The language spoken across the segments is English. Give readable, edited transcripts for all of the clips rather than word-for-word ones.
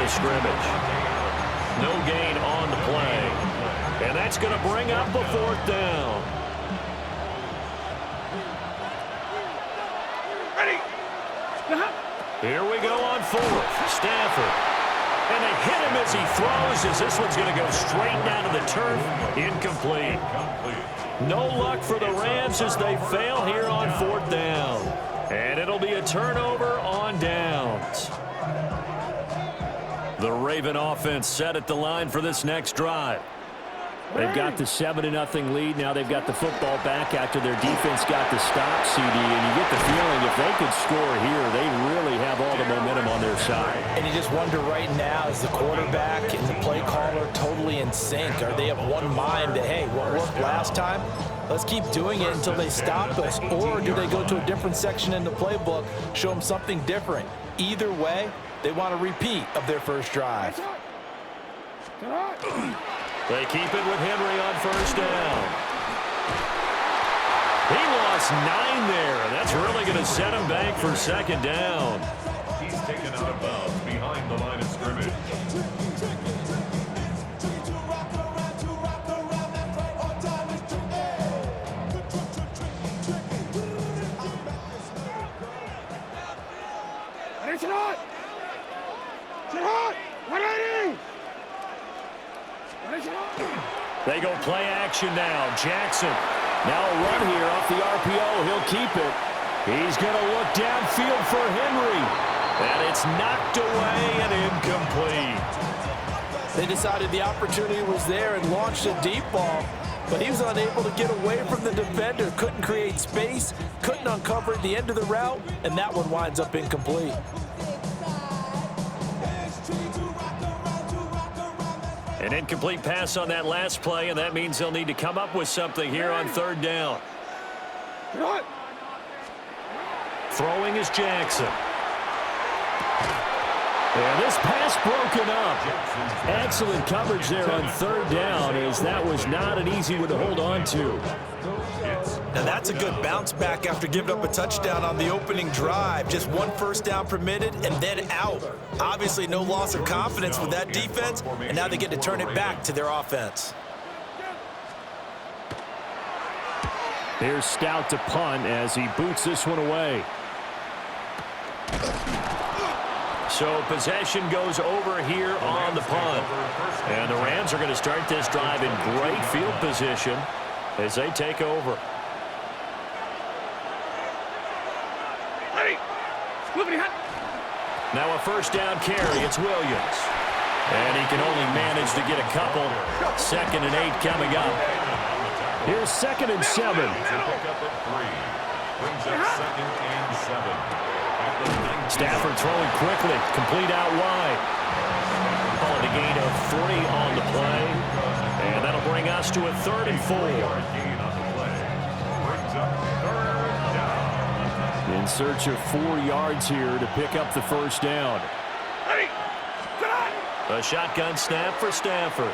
of scrimmage. No gain on the play. And that's going to bring up a 4th down. Ready. Here we go on 4th. Stafford. And they hit him as he throws, as this one's going to go straight down to the turf. Incomplete. No luck for the Rams as they fail here on 4th down. And it'll be a turnover on downs. The Raven offense set at the line for this next drive. They've got the 7-0 lead. Now they've got the football back after their defense got the stop, CD. And you get the feeling if they could score here, they really have all the momentum on their side. And you just wonder right now, is the quarterback and the play caller totally in sync? Are they of one mind that, hey, what worked last time? Let's keep doing it until they stop us. Or do they go to a different section in the playbook, show them something different? Either way, they want a repeat of their first drive. They keep it with Henry on 1st down. He lost 9 there, and that's really going to set him back for 2nd down. He's taken out of bounds behind the line of scrimmage. They go play action now. Jackson. Now a run here off the RPO. He'll keep it. He's going to look downfield for Henry. And it's knocked away and incomplete. They decided the opportunity was there and launched a deep ball, but he was unable to get away from the defender. Couldn't create space, couldn't uncover at the end of the route, and that one winds up incomplete. An incomplete pass on that last play, and that means they'll need to come up with something here on 3rd down. Throwing is Jackson. And this pass broken up. Excellent coverage there on 3rd down, as that was not an easy one to hold on to. Now that's a good bounce back after giving up a touchdown on the opening drive. Just 1 first down permitted and then out. Obviously no loss of confidence with that defense, and now they get to turn it back to their offense. Here's Stout to punt as he boots this one away. So possession goes over here on the punt. And the Rams are going to start this drive in great field position as they take over. Now a 1st down carry. It's Williams. And he can only manage to get a couple. 2nd and 8 coming up. Here's 2nd and 7. Stafford throwing quickly. Complete out wide. Calling a gain of 3 on the play. And that'll bring us to a 3rd and 4. In search of 4 yards here to pick up the 1st down. A shotgun snap for Stafford.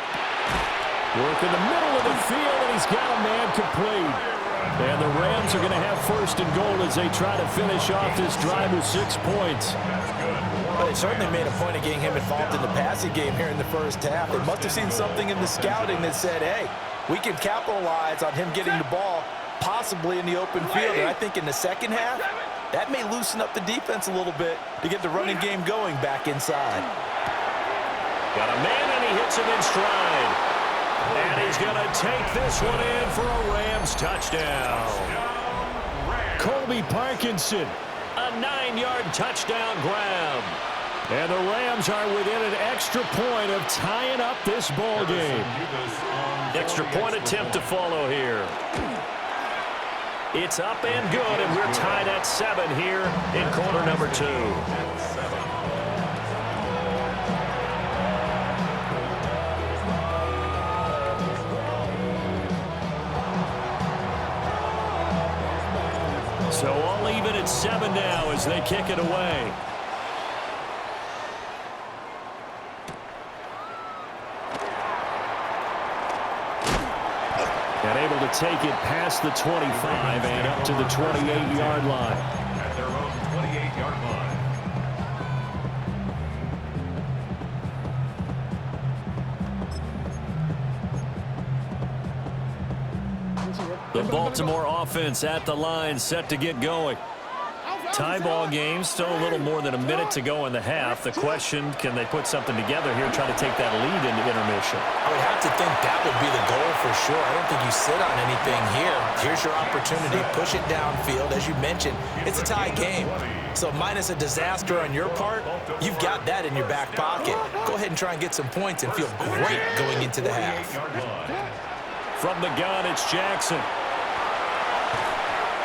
Work in the middle of the field, and he's got a man complete. And the Rams are going to have 1st and goal as they try to finish off this drive with 6 points. Well, they certainly made a point of getting him involved in the passing game here in the first half. They must have seen something in the scouting that said, hey, we can capitalize on him getting the ball possibly in the open field. And I think in the second half, that may loosen up the defense a little bit to get the running game going back inside. Got a man, and he hits him in stride. And he's going to take this one in for a Rams touchdown. Colby Parkinson, a 9-yard touchdown grab. And the Rams are within an extra point of tying up this ball game. Extra point attempt to follow here. It's up and good, and we're tied at 7 here in quarter number 2. So all even at 7 now as they kick it away. And able to take it past the 25 and up to the 28-yard line. At their own 28-yard line. Baltimore offense at the line, set to get going. Tie ball game, still a little more than a minute to go in the half. The question, can they put something together here, try to take that lead into intermission? I would have to think that would be the goal for sure. I don't think you sit on anything here. Here's your opportunity. Push it downfield. As you mentioned, it's a tie game. So minus a disaster on your part, you've got that in your back pocket. Go ahead and try and get some points and feel great going into the half. From the gun, it's Jackson.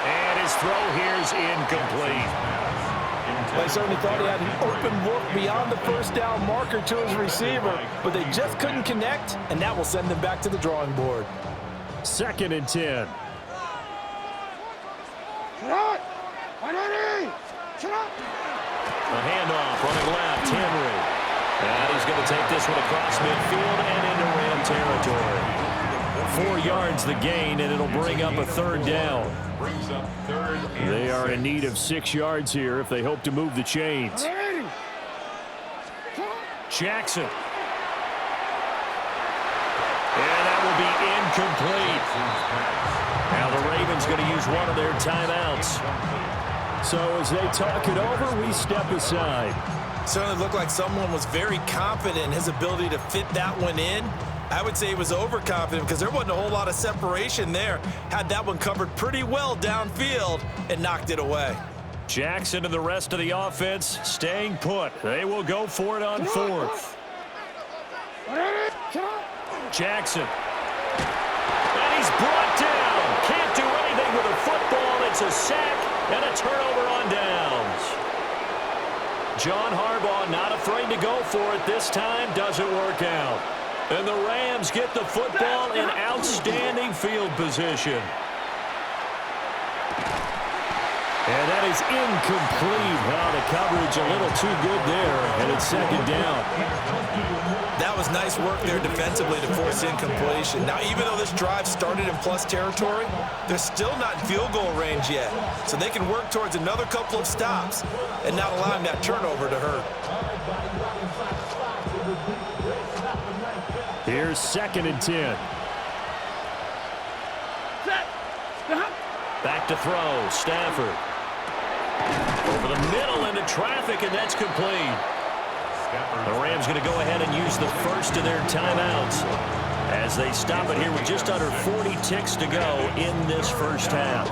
And his throw here's incomplete. I certainly thought he had an open look beyond the first down marker to his receiver, but they just couldn't connect, and that will send them back to the drawing board. 2nd and 10. A handoff running left, Henry. And he's going to take this one across midfield and into Ram territory. 4 yards the gain, and it'll bring up a 3rd down. They are in need of 6 yards here if they hope to move the chains. Jackson. And that will be incomplete. Now the Ravens going to use one of their timeouts. So as they talk it over, we step aside. Certainly looked like someone was very confident in his ability to fit that one in. I would say he was overconfident because there wasn't a whole lot of separation there. Had that one covered pretty well downfield and knocked it away. Jackson and the rest of the offense staying put. They will go for it on 4th. Jackson. And he's brought down. Can't do anything with a football. It's a sack and a turnover on downs. John Harbaugh not afraid to go for it this time. Doesn't work out. And the Rams get the football in outstanding field position. And that is incomplete. Wow, the coverage a little too good there, and it's 2nd down. That was nice work there defensively to force incompletion. Now, even though this drive started in plus territory, they're still not in field goal range yet. So they can work towards another couple of stops and not allowing that turnover to hurt. Here's 2nd and 10. Back to throw, Stafford. Over the middle into traffic, and that's complete. The Rams going to go ahead and use the first of their timeouts as they stop it here with just under 40 ticks to go in this first half.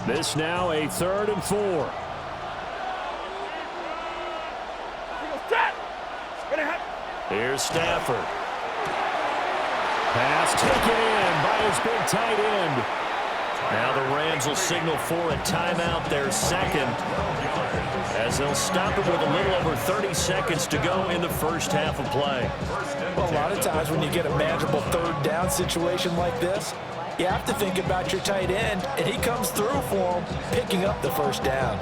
This now a 3rd and 4. Here's Stafford. Pass taken in by his big tight end. Now the Rams will signal for a timeout, their 2nd, as they'll stop it with a little over 30 seconds to go in the first half of play. Well, a lot of times when you get a manageable 3rd down situation like this, you have to think about your tight end, and he comes through for him, picking up the 1st down.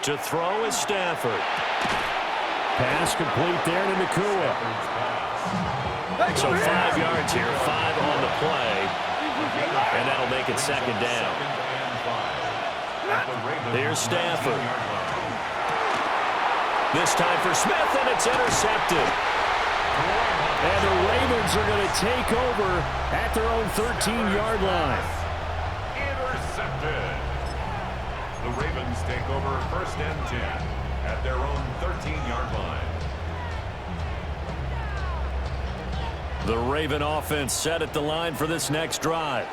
To throw is Stafford. Pass complete there to Nakua. So 5 yards here, 5 on the play. And that'll make it 2nd down. Here's Stafford. This time for Smith, and it's intercepted. And the Ravens are going to take over at their own 13-yard line. Intercepted. The Ravens take over 1st and 10 at their own 13-yard line. The Raven offense set at the line for this next drive.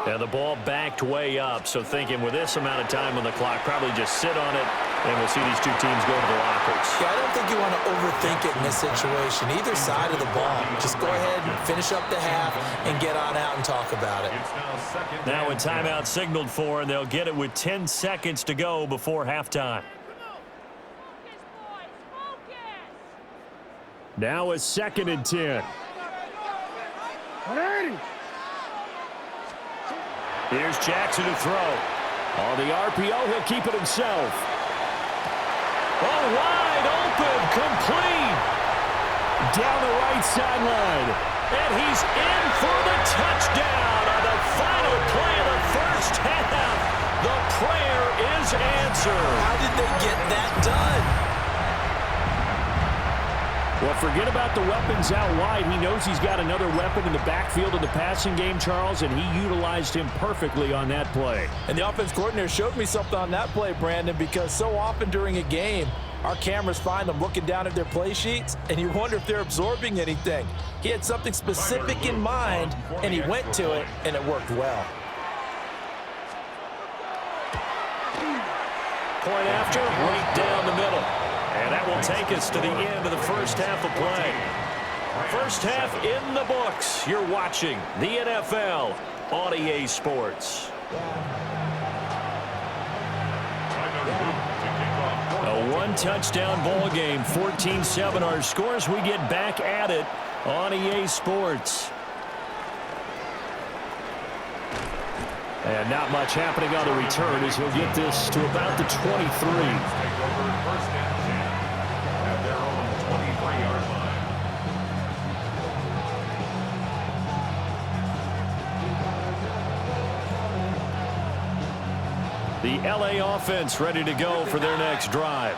And the ball backed way up, so thinking with this amount of time on the clock, probably just sit on it, and we'll see these two teams go to the lockers. Yeah, I don't think you want to overthink it in this situation. Either side of the ball. Just go ahead and finish up the half and get on out and talk about it. Now a timeout signaled for, and they'll get it with 10 seconds to go before halftime. Now a 2nd and 10. Here's Jackson to throw. On the RPO, he'll keep it himself. Oh, wide open, complete. Down the right sideline. And he's in for the touchdown on the final play of the first half. The prayer is answered. How did they get that done? Well, forget about the weapons out wide. He knows he's got another weapon in the backfield in the passing game, Charles, and he utilized him perfectly on that play. And the offense coordinator showed me something on that play, Brandon, because so often during a game, our cameras find them looking down at their play sheets, and you wonder if they're absorbing anything. He had something specific in mind, and he went to it, and it worked well. Point after, right down the middle. And that will take us to the end of the first half of play. First half in the books. You're watching the NFL on EA Sports. A one-touchdown ball game, 14-7 our scores. We get back at it on EA Sports. And not much happening on the return as he'll get this to about the 23. The LA offense ready to go for their next drive.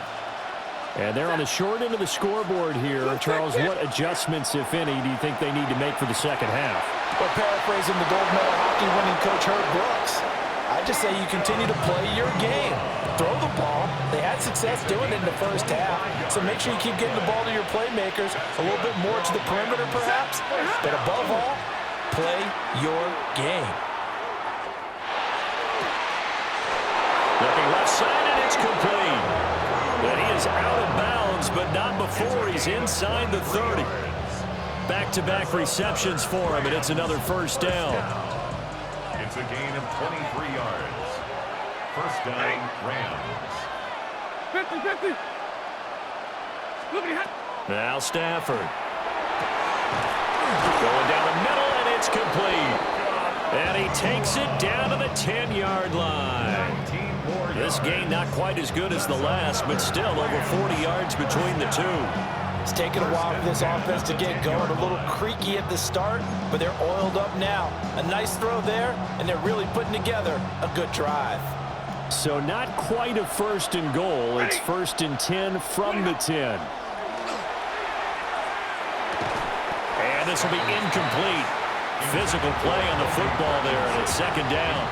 And they're on the short end of the scoreboard here. Charles, what adjustments, if any, do you think they need to make for the second half? Well, paraphrasing the gold medal hockey winning coach Herb Brooks, I just say you continue to play your game. Throw the ball. They had success doing it in the first half. So make sure you keep getting the ball to your playmakers a little bit more to the perimeter perhaps. But above all, play your game. Looking left side, and it's complete. But he is out of bounds, but not before he's inside the 30. Back-to-back receptions for him, and it's another first down. It's a gain of 23 yards. First down, Rams. 50. Now Stafford. Going down the middle, and it's complete. And he takes it down to the 10-yard line. This game not quite as good as the last, but still over 40 yards between the two. It's taken a while for this offense to get going. A little creaky at the start, but they're oiled up now. A nice throw there, and they're really putting together a good drive. So not quite a first and goal. It's first and 10 from the 10. And this will be incomplete. Physical play on the football there, and it's second down.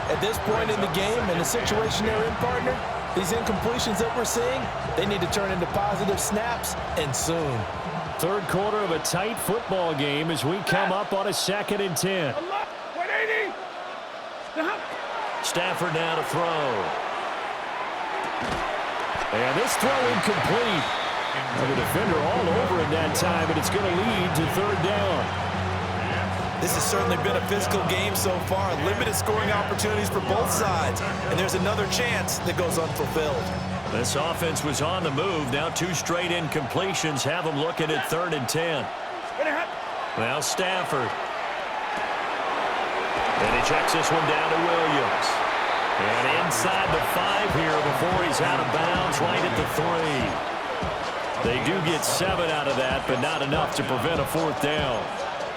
At this point in the game and the situation they're in, partner, these incompletions that we're seeing, they need to turn into positive snaps, and soon. Third quarter of a tight football game as we come up on a second and 10. 180. Stafford now to throw. And this throw incomplete. And the defender all over it that time, and it's going to lead to third down. This has certainly been a physical game so far. Limited scoring opportunities for both sides. And there's another chance that goes unfulfilled. This offense was on the move. Now two straight incompletions have them looking at third and 10. Now Stafford. And he checks this one down to Williams. And inside the 5 here before he's out of bounds right at the 3. They do get 7 out of that, but not enough to prevent a fourth down.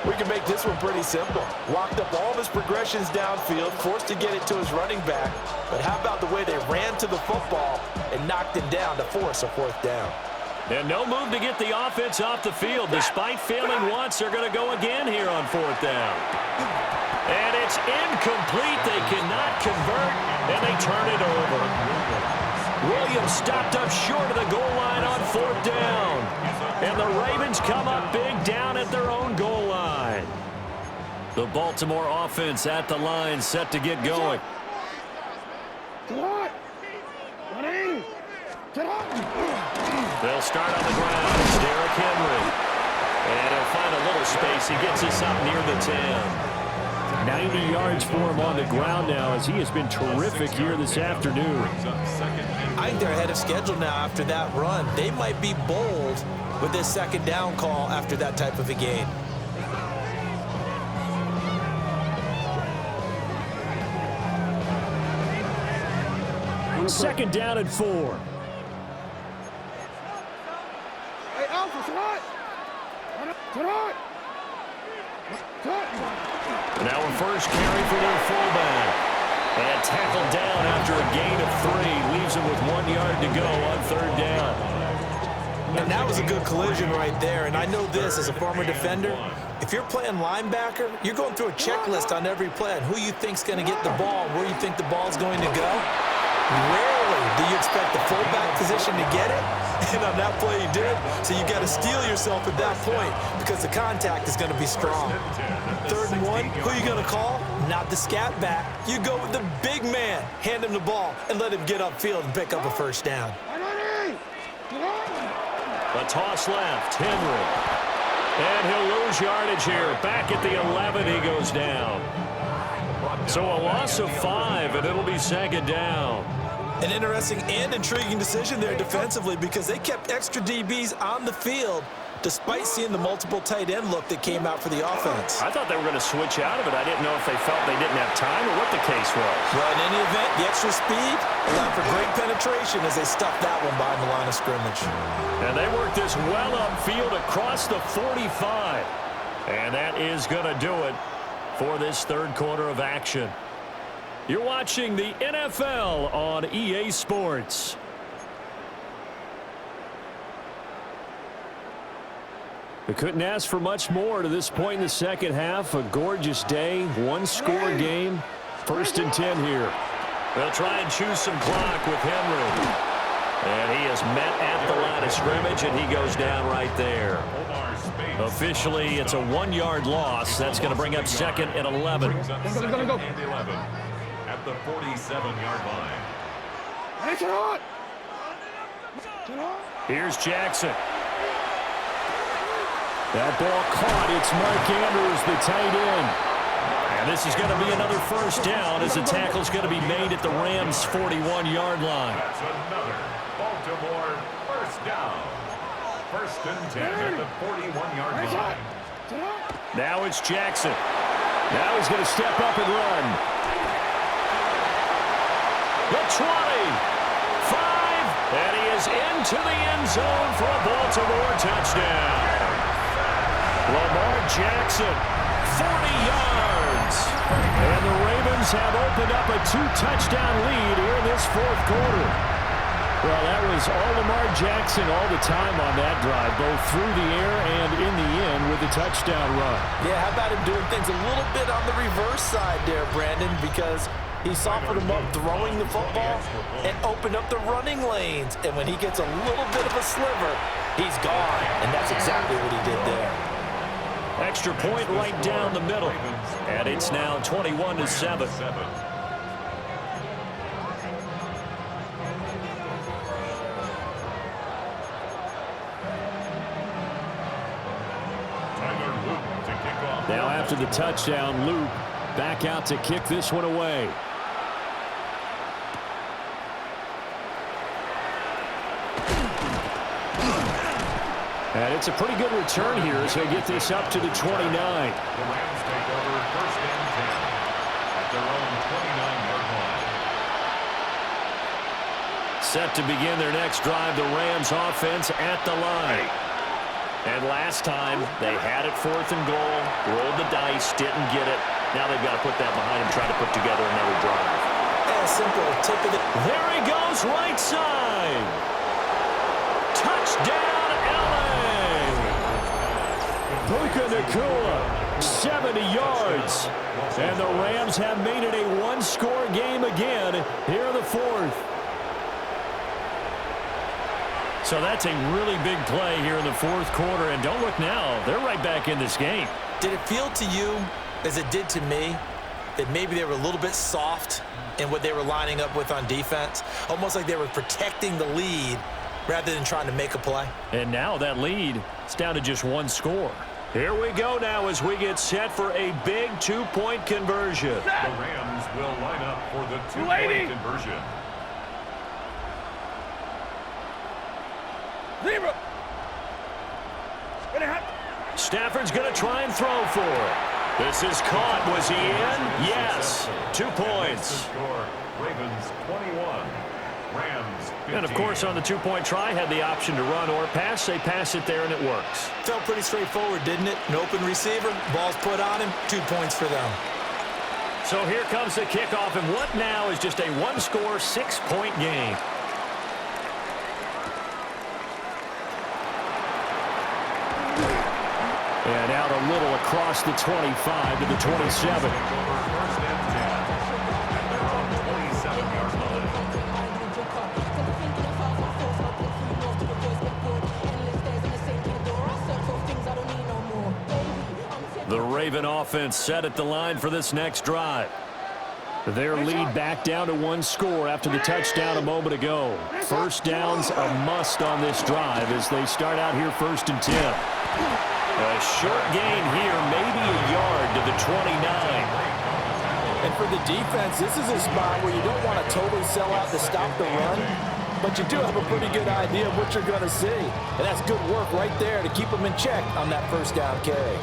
We can make this one pretty simple. Locked up all of his progressions downfield, forced to get it to his running back. But how about the way they ran to the football and knocked him down to force a fourth down? And no move to get the offense off the field. Despite failing once, they're going to go again here on fourth down. And it's incomplete. They cannot convert, and they turn it over. Williams stopped up short of the goal line on fourth down. And the Ravens come up big down at their own goal line. The Baltimore offense at the line, set to get going. They'll start on the ground. It's Derrick Henry. And he'll find a little space. He gets us up near the 10. 90 yards for him on the ground now as he has been terrific here this afternoon. I think they're ahead of schedule now after that run. They might be bold with this second down call after that type of a game. Second down and 4. Hey, Alpha, tonight. Tonight. Now a first carry for their fullback. And tackled down after a gain of 3. Leaves him with 1 yard to go on third down. And that was a good collision right there. And I know this as a former defender. If you're playing linebacker, you're going through a checklist on every play on who you think's going to get the ball, where you think the ball's going to go. Rarely do you expect the fullback position to get it. And on that play he did. So you got to steel yourself at that point because the contact is going to be strong. 3rd and 1, who are you going to call? Not the scat back. You go with the big man. Hand him the ball and let him get upfield and pick up a first down. A toss left, Henry. And he'll lose yardage here. Back at the 11, he goes down. So a loss of 5, and it'll be second down. An interesting and intriguing decision there defensively because they kept extra DBs on the field despite seeing the multiple tight end look that came out for the offense. I thought they were going to switch out of it. I didn't know if they felt they didn't have time or what the case was. Well, in any event, the extra speed allowed for great penetration as they stuffed that one behind the line of scrimmage. And they worked this well upfield across the 45. And that is going to do it for this third quarter of action. You're watching the NFL on EA Sports. We couldn't ask for much more to this point in the second half. A gorgeous day, one-score game. 1st and 10 here. They'll try and choose some clock with Henry. And he is met at the line of scrimmage, and he goes down right there. Officially, it's a 1-yard loss. That's going to bring up 2nd and 11. At the 47-yard line. Here's Jackson. That ball caught. It's Mark Andrews, the tight end. And this is going to be another first down as the tackle's going to be made at the Rams' 41-yard line. That's another Baltimore first down. 1st and 10 at the 41-yard line. Now it's Jackson. Now he's going to step up and run. The 20. 5. And he is into the end zone for a Baltimore touchdown. Lamar Jackson, 40 yards. And the Ravens have opened up a 2-touchdown lead here in this 4th quarter. Well, that was all Lamar Jackson all the time on that drive, both through the air and in the end with the touchdown run. Yeah, how about him doing things a little bit on the reverse side there, Brandon, because he softened him up throwing the football and opened up the running lanes. And when he gets a little bit of a sliver, he's gone. And that's exactly what he did there. Extra point right down the middle. And it's now 21-7. Now after the touchdown, Luke back out to kick this one away. And it's a pretty good return here as they get this up to the 29. The Rams take over 1st and 10 at their own 29-yard line. Set to begin their next drive, the Rams offense at the line. And last time, they had it 4th and goal, rolled the dice, didn't get it. Now they've got to put that behind them, try to put together another drive. And a simple tip of the... There he goes, right side. Touchdown, LA. Puka Nacua, 70 yards. And the Rams have made it a one-score game again here in the 4th. So that's a really big play here in the 4th quarter. And don't look now, they're right back in this game. Did it feel to you, as it did to me, that maybe they were a little bit soft in what they were lining up with on defense? Almost like they were protecting the lead rather than trying to make a play. And now that lead is down to just one score. Here we go now as we get set for a big 2-point conversion. The Rams will line up for the 2-point conversion. Zebra. Stafford's going to try and throw for it. This is caught. Was he in? Yes. 2 points. Score, Ravens 21, Rams 15. And, of course, on the two-point try, had the option to run or pass. They pass it there, and it works. Felt pretty straightforward, didn't it? An open receiver, ball's put on him, 2 points for them. So here comes the kickoff, and what now is just a one-score, 6-point game. And out a little across the 25 to the 27. First and 10 at their own 27-yard line. The Raven offense set at the line for this next drive. Their lead back down to 1 score after the touchdown a moment ago. First down's a must on this drive as they start out here 1st and 10. A short gain here, maybe a yard to the 29. And for the defense, this is a spot where you don't want to totally sell out to stop the run, but you do have a pretty good idea of what you're going to see. And that's good work right there to keep them in check on that first down carry.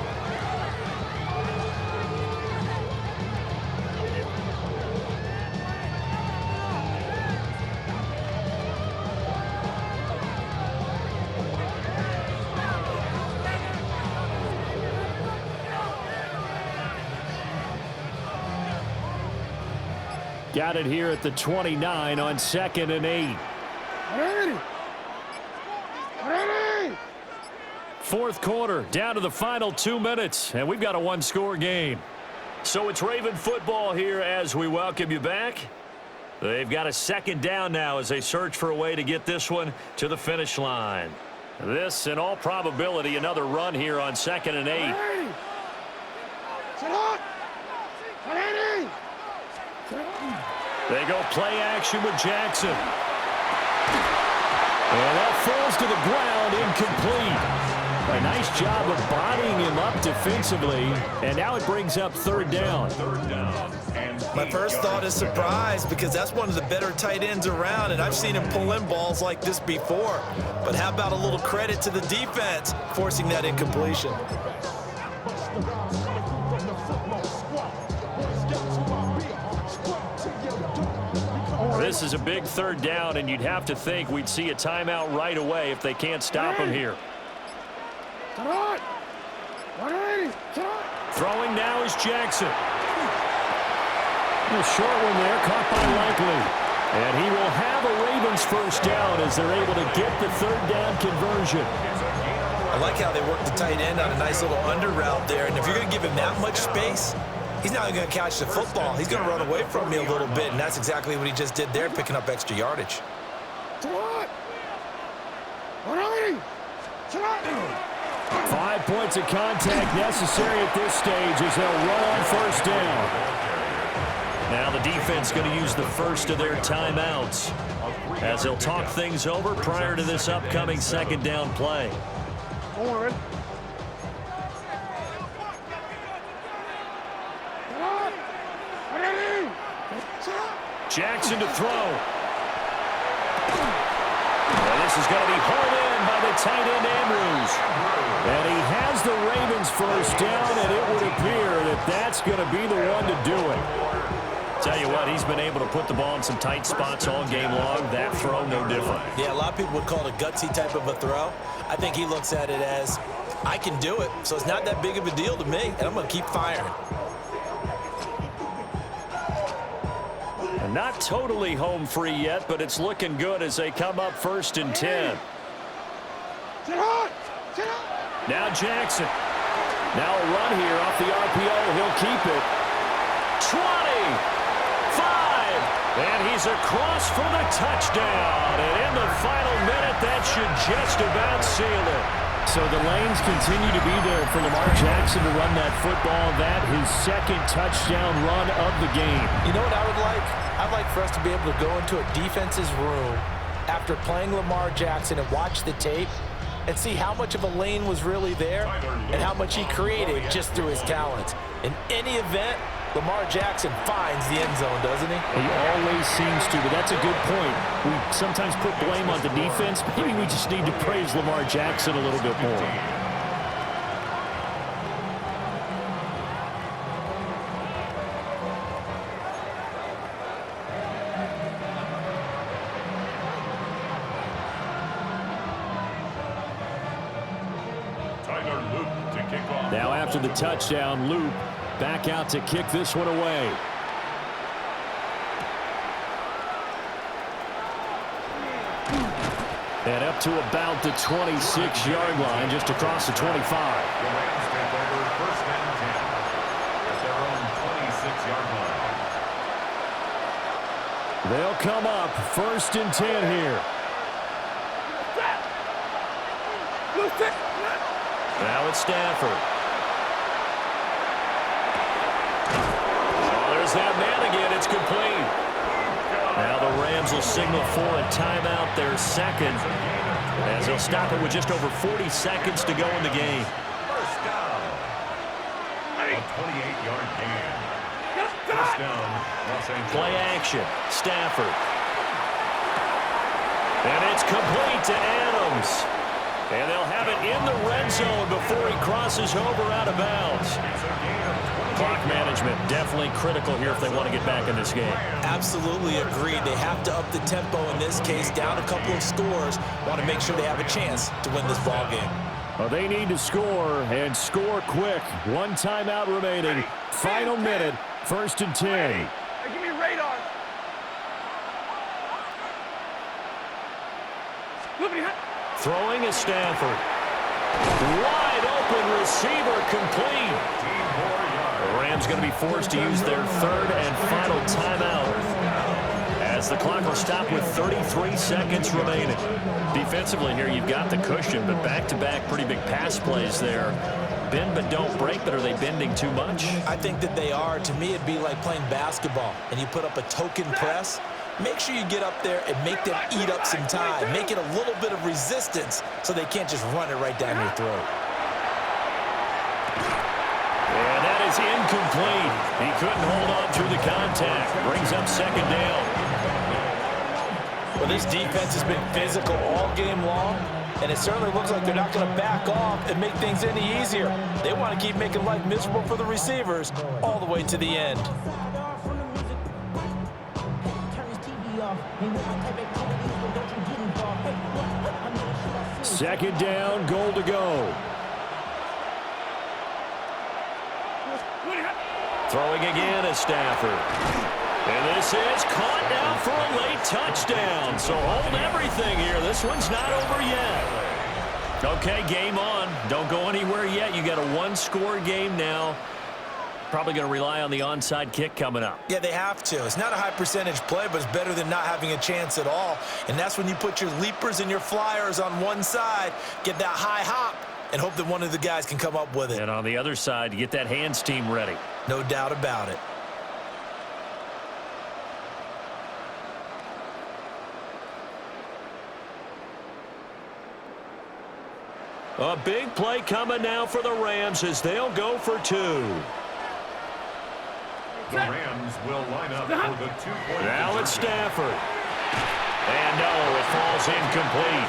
Got it here at the 29 on 2nd and 8. Ready! Fourth quarter, down to the final 2 minutes, and we've got a one-score game. So it's Raven football here as we welcome you back. They've got a second down now as they search for a way to get this one to the finish line. This, in all probability, another run here on 2nd and 8. Ready! Sit hot! Ready! They go play action with Jackson. And that falls to the ground, incomplete. A nice job of bodying him up defensively, and now it brings up 3rd down. My first thought is surprise because that's one of the better tight ends around, and I've seen him pull in balls like this before. But how about a little credit to the defense forcing that incompletion? This is a big 3rd down, and you'd have to think we'd see a timeout right away if they can't stop him here. Throwing now is Jackson. A short one there, caught by Likely. And he will have a Ravens first down as they're able to get the 3rd down conversion. I like how they work the tight end on a nice little under route there, and if you're going to give him that much space, he's not going to catch the football. He's going to run away from me a little bit, and that's exactly what he just did there, picking up extra yardage. 5 points of contact necessary at this stage as they'll run on first down. Now the defense going to use the first of their timeouts as they'll talk things over prior to this upcoming 2nd down play. Jackson to throw. And this is going to be hauled in by the tight end Andrews. And he has the Ravens first down, and it would appear that that's going to be the one to do it. Tell you what, he's been able to put the ball in some tight spots all game long. That throw, no different. Yeah, a lot of people would call it a gutsy type of a throw. I think he looks at it as, I can do it, so it's not that big of a deal to me, and I'm going to keep firing. And not totally home free yet, but it's looking good as they come up 1st and 10. Now Jackson. Now a run here off the RPO. He'll keep it. 25. And he's across for the touchdown. And in the final minute, that should just about seal it. So the lanes continue to be there for Lamar Jackson to run that football. That his 2nd touchdown run of the game. You know what I would like? I'd like for us to be able to go into a defense's room after playing Lamar Jackson and watch the tape and see how much of a lane was really there and how much he created just through his talent. In any event, Lamar Jackson finds the end zone, doesn't he? He always seems to, but that's a good point. We sometimes put blame on the defense. Maybe we just need to praise Lamar Jackson a little bit more. Tyler Luke to kick off. Now after the touchdown, Loop back out to kick this one away. And up to about the 26-yard line, just across the 25. The Rams take over first and 10 at their own 26-yard line. They'll come up first and 10 here. Now it's Stafford. Oh, there's that man again. It's complete. Now the Rams will signal for a timeout, their second, as they'll stop it with just over 40 seconds to go in the game. First down. A 28-yard gain. First down, Los Angeles. Play action. Stafford. And it's complete to Adams. And they'll have it in the red zone before he crosses over out of bounds. Clock management definitely critical here if they want to get back in this game. Absolutely agreed. They have to up the tempo in this case, down a couple of scores. Want to make sure they have a chance to win this ball game. Well, they need to score, and score quick. One timeout remaining. Final minute, first and 10. Hey, give me radar. Throwing is Stafford. Wide open receiver complete. The Rams going to be forced to use their third and final timeout as the clock will stop with 33 seconds remaining. Defensively here, you've got the cushion, but back-to-back pretty big pass plays there. Bend but don't break, but are they bending too much? I think that they are. To me, it'd be like playing basketball, and you put up a token press. Make sure you get up there and make them eat up some time. Make it a little bit of resistance so they can't just run it right down your throat. And that is incomplete. He couldn't hold on through the contact. Brings up second down. Well, this defense has been physical all game long, and it certainly looks like they're not going to back off and make things any easier. They want to keep making life miserable for the receivers all the way to the end. Second down, goal to go. Throwing again is Stafford. And this is caught down for a late touchdown. So hold everything here. This one's not over yet. Okay, game on. Don't go anywhere yet. You got a one-score game now. Probably going to rely on the onside kick coming up. Yeah, they have to. It's not a high percentage play, but it's better than not having a chance at all. And that's when you put your leapers and your flyers on one side, get that high hop, and hope that one of the guys can come up with it. And on the other side, get that hands team ready. No doubt about it. A big play coming now for the Rams as they'll go for two. The Rams will line up for the two-point. Now it's Stafford. And no, it falls incomplete.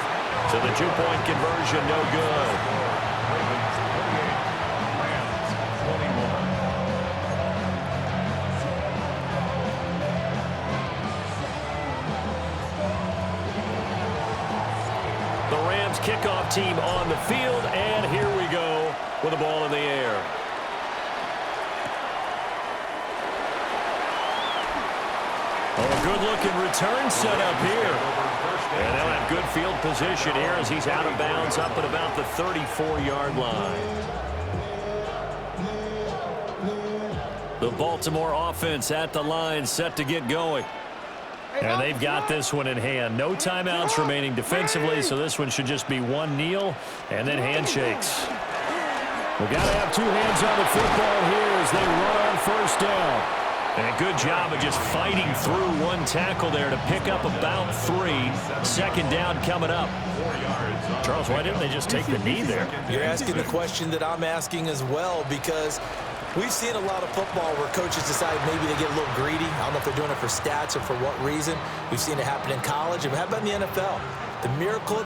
So the two-point conversion, no good. Ravens 28, Rams 21. The Rams kickoff team on the field, and here we go with the ball in the air. Oh, a good-looking return set up here. And they'll have good field position here as he's out of bounds up at about the 34-yard line. The Baltimore offense at the line set to get going. And they've got this one in hand. No timeouts remaining defensively, so this one should just be one kneel and then handshakes. We've got to have two hands on the football here as they run on first down. And a good job of just fighting through one tackle there to pick up about three. Second down coming up. Charles, why didn't they just take the knee there? You're asking the question that I'm asking as well, because we've seen a lot of football where coaches decide maybe they get a little greedy. I don't know if they're doing it for stats or for what reason. We've seen it happen in college. And how about in the NFL? The miracle